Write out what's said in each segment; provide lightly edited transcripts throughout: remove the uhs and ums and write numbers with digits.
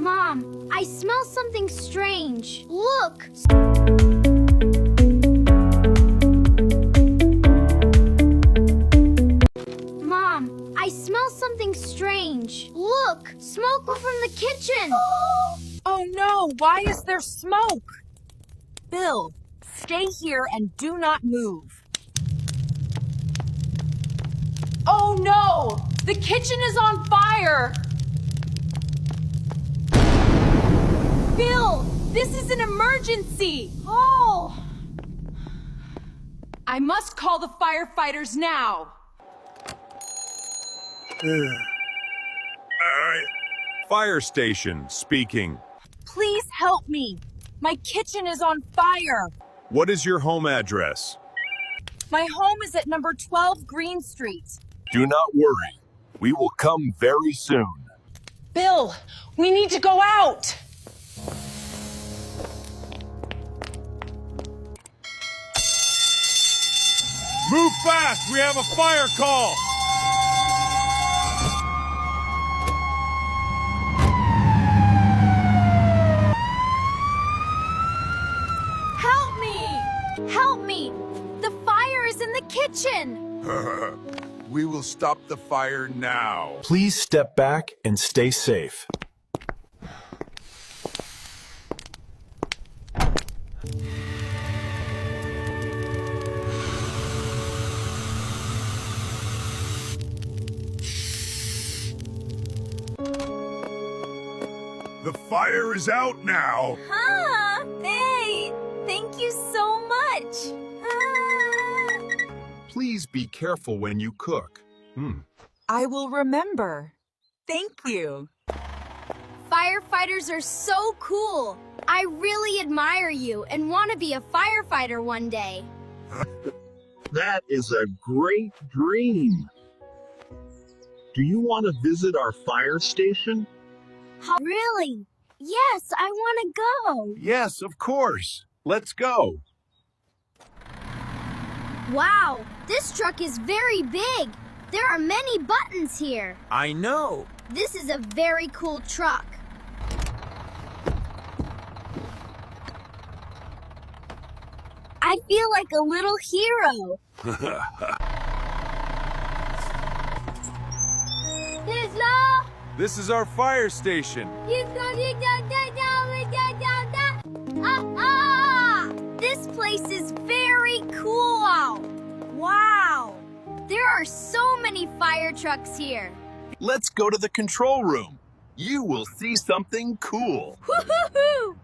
Mom, I smell something strange. Look! Mom, I smell something strange. Look! Smoke from the kitchen! Oh no, why is there smoke? Bill, stay here and do not move. Oh no! The kitchen is on fire! Bill, this is an emergency! Oh! I must call the firefighters now. Fire station speaking. Please help me. My kitchen is on fire. What is your home address? My home is at number 12 Green Street. Do not worry. We will come very soon. Bill, we need to go out. Move fast! We have a fire call! Help me! Help me! The fire is in the kitchen! We will stop the fire now. Please step back and stay safe. The fire is out now. Huh? Hey! Thank you so much! Please be careful when you cook. I will remember. Thank you. Firefighters are so cool! I really admire you and want to be a firefighter one day. That is a great dream. Do you want to visit our fire station? Really? Yes, I want to go. Yes, of course. Let's go. Wow, this truck is very big. There are many buttons here. I know. This is a very cool truck. I feel like a little hero. This is our fire station. This place is very cool. Wow. There are so many fire trucks here. Let's go to the control room. You will see something cool. Woo-hoo-hoo!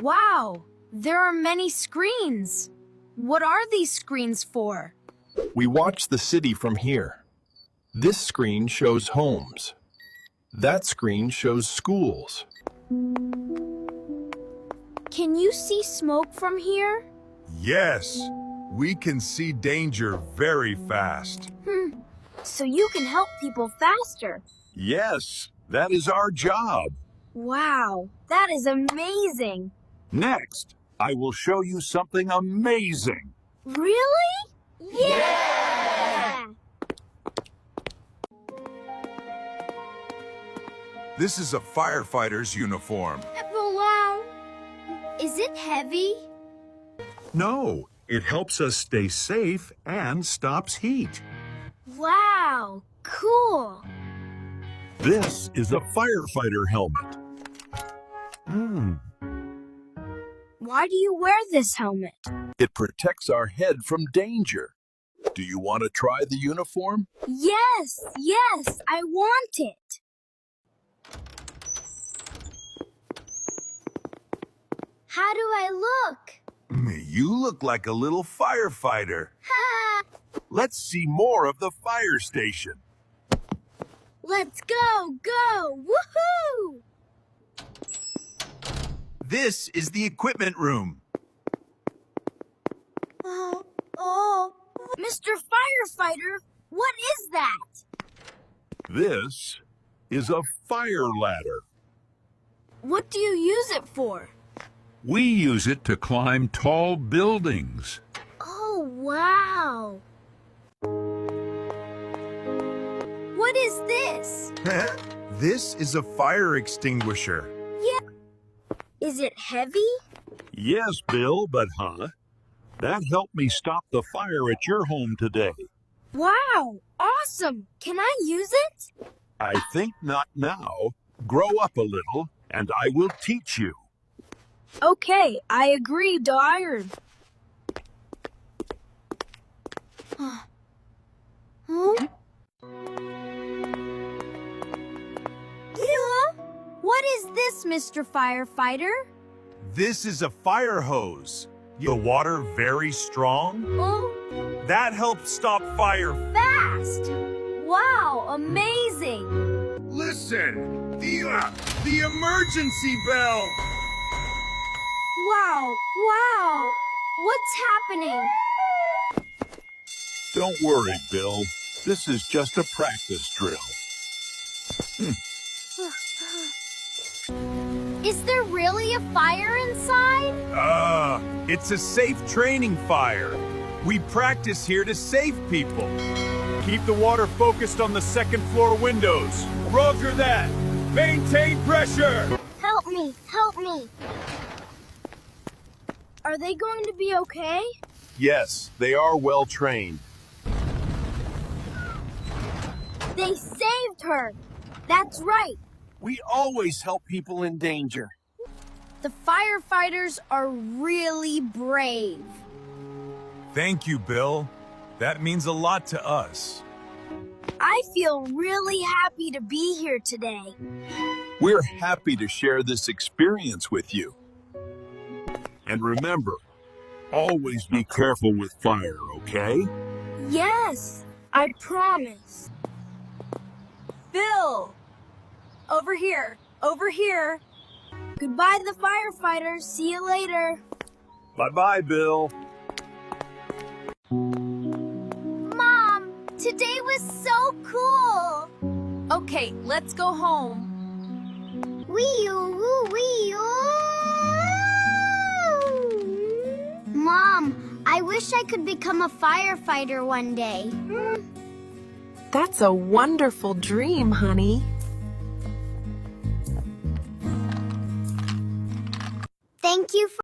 Wow, there are many screens. What are these screens for? We watch the city from here. This screen shows homes. That screen shows schools. Can you see smoke from here? Yes, we can see danger very fast. So you can help people faster. Yes, that is our job. Wow, that is amazing. Next, I will show you something amazing. Really? Yeah! This is a firefighter's uniform. Wow. Is it heavy? No, it helps us stay safe and stops heat. Wow, cool. This is a firefighter helmet. Why do you wear this helmet? It protects our head from danger. Do you want to try the uniform? Yes, I want it. How do I look? You look like a little firefighter. Ha! Let's see more of the fire station. Let's go! Woohoo! This is the equipment room. Mr. Firefighter, what is that? This is a fire ladder. What do you use it for? We use it to climb tall buildings. Oh, wow. What is this? This is a fire extinguisher. Is it heavy? Yes, Bill, but that helped me stop the fire at your home today. Wow, awesome. Can I use it? I think not now. Grow up a little, and I will teach you. Okay, I agree, darn. Huh? What is this, Mr. Firefighter? This is a fire hose. The water very strong. Oh, That helps stop fire. fast! Wow, amazing! Listen, the emergency bell. Wow! What's happening? Don't worry, Bill. This is just a practice drill. Is there really a fire inside? It's a safe training fire. We practice here to save people. Keep the water focused on the second floor windows. Roger that. Maintain pressure. Help me! Are they going to be okay? Yes, they are well trained. They saved her! That's right! We always help people in danger. The firefighters are really brave. Thank you, Bill. That means a lot to us. I feel really happy to be here today. We're happy to share this experience with you. And remember, always be careful with fire, okay? Yes, I promise. Bill! Over here. Goodbye to the firefighters. See you later. Bye-bye, Bill. Mom, today was so cool. Okay, let's go home. Mom, I wish I could become a firefighter one day. That's a wonderful dream, honey. Thank you for